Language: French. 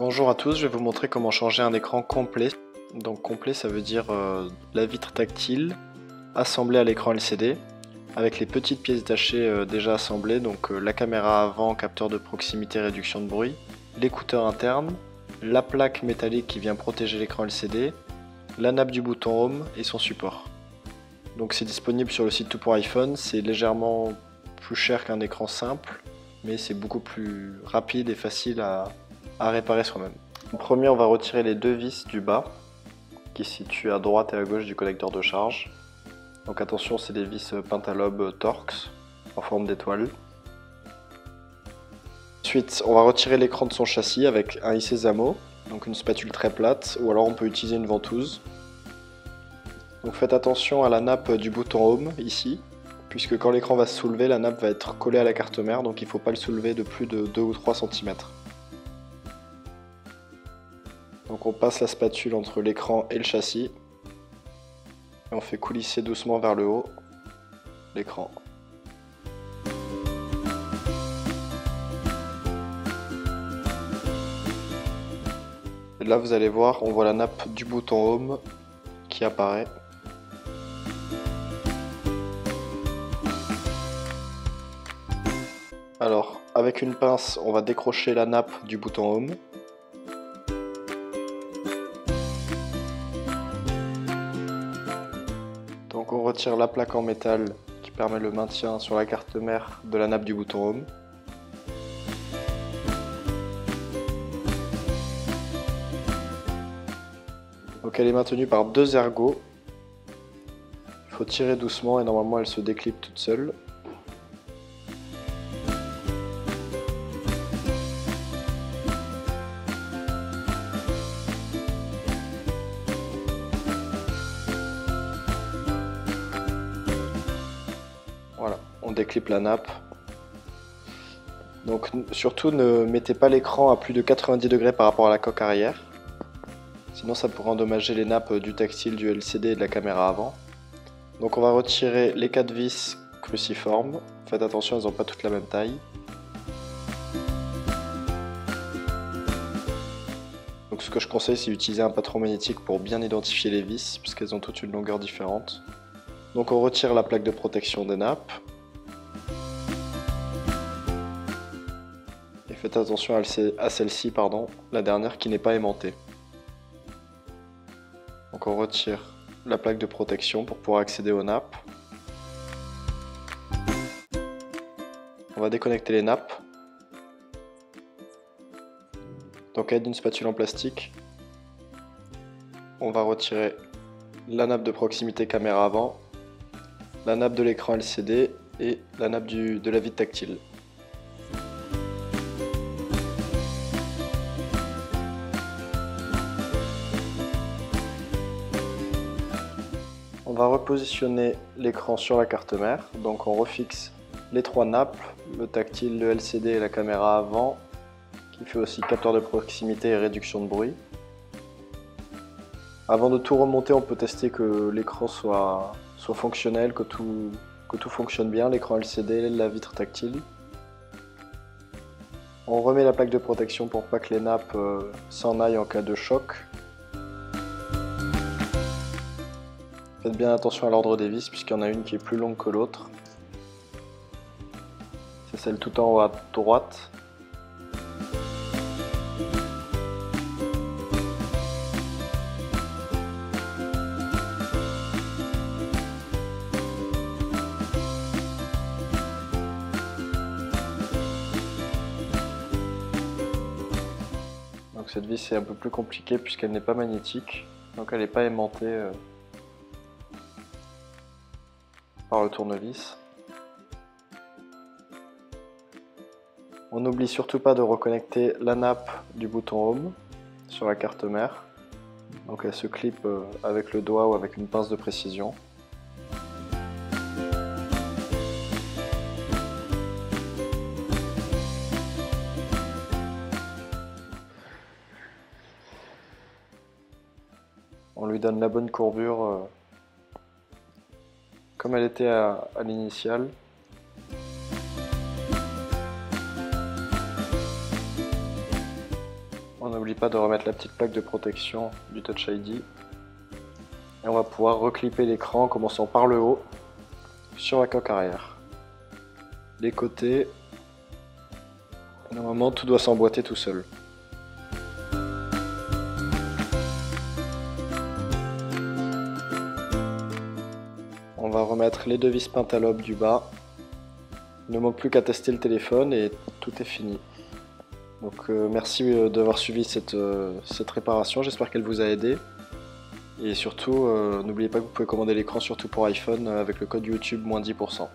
Bonjour à tous, je vais vous montrer comment changer un écran complet. Donc complet, ça veut dire la vitre tactile assemblée à l'écran LCD avec les petites pièces détachées déjà assemblées, donc la caméra avant, capteur de proximité, réduction de bruit, l'écouteur interne, la plaque métallique qui vient protéger l'écran LCD, la nappe du bouton Home et son support. Donc c'est disponible sur le site Tout pour iPhone, c'est légèrement plus cher qu'un écran simple, mais c'est beaucoup plus rapide et facile à réparer soi-même. En premier, on va retirer les deux vis du bas qui se situent à droite et à gauche du connecteur de charge. Donc attention, c'est des vis Pentalobe Torx en forme d'étoile. Ensuite, on va retirer l'écran de son châssis avec un Isezamo, donc une spatule très plate, ou alors on peut utiliser une ventouse. Donc faites attention à la nappe du bouton Home ici, puisque quand l'écran va se soulever, la nappe va être collée à la carte mère, donc il ne faut pas le soulever de plus de 2 ou 3 cm. Donc on passe la spatule entre l'écran et le châssis, et on fait coulisser doucement vers le haut l'écran. Et là vous allez voir, on voit la nappe du bouton Home qui apparaît. Alors, avec une pince, on va décrocher la nappe du bouton Home. Donc on retire la plaque en métal qui permet le maintien sur la carte mère de la nappe du bouton Home. Donc elle est maintenue par deux ergots. Il faut tirer doucement et normalement elle se déclipe toute seule. Voilà, on déclipe la nappe. Donc surtout ne mettez pas l'écran à plus de 90 degrés par rapport à la coque arrière. Sinon ça pourrait endommager les nappes du tactile, du LCD et de la caméra avant. Donc on va retirer les 4 vis cruciformes. Faites attention, elles n'ont pas toutes la même taille. Donc ce que je conseille, c'est d'utiliser un patron magnétique pour bien identifier les vis, puisqu'elles ont toutes une longueur différente. Donc on retire la plaque de protection des nappes. Et faites attention à celle-ci, la dernière qui n'est pas aimantée. Donc on retire la plaque de protection pour pouvoir accéder aux nappes. On va déconnecter les nappes. Donc à l'aide d'une spatule en plastique, on va retirer la nappe de proximité caméra avant, la nappe de l'écran LCD et la nappe de la vitre tactile. On va repositionner l'écran sur la carte mère, donc on refixe les trois nappes, le tactile, le LCD et la caméra avant, qui fait aussi capteur de proximité et réduction de bruit. Avant de tout remonter, on peut tester que l'écran soit fonctionnel, que tout fonctionne bien, l'écran LCD, la vitre tactile. On remet la plaque de protection pour pas que les nappes s'en aillent en cas de choc. Faites bien attention à l'ordre des vis puisqu'il y en a une qui est plus longue que l'autre. C'est celle tout en haut à droite. Donc cette vis est un peu plus compliquée puisqu'elle n'est pas magnétique, donc elle n'est pas aimantée par le tournevis. On n'oublie surtout pas de reconnecter la nappe du bouton Home sur la carte mère. Donc elle se clip avec le doigt ou avec une pince de précision. On lui donne la bonne courbure comme elle était à l'initiale. On On n'oublie pas de remettre la petite plaque de protection du Touch ID. Et on va pouvoir reclipper l'écran en commençant par le haut sur la coque arrière. Les côtés, normalement tout doit s'emboîter tout seul. On va remettre les deux vis Pentalobe du bas. Il ne manque plus qu'à tester le téléphone et tout est fini. Donc merci d'avoir suivi cette réparation, j'espère qu'elle vous a aidé. Et surtout, n'oubliez pas que vous pouvez commander l'écran surtout pour iPhone avec le code YouTube -10%.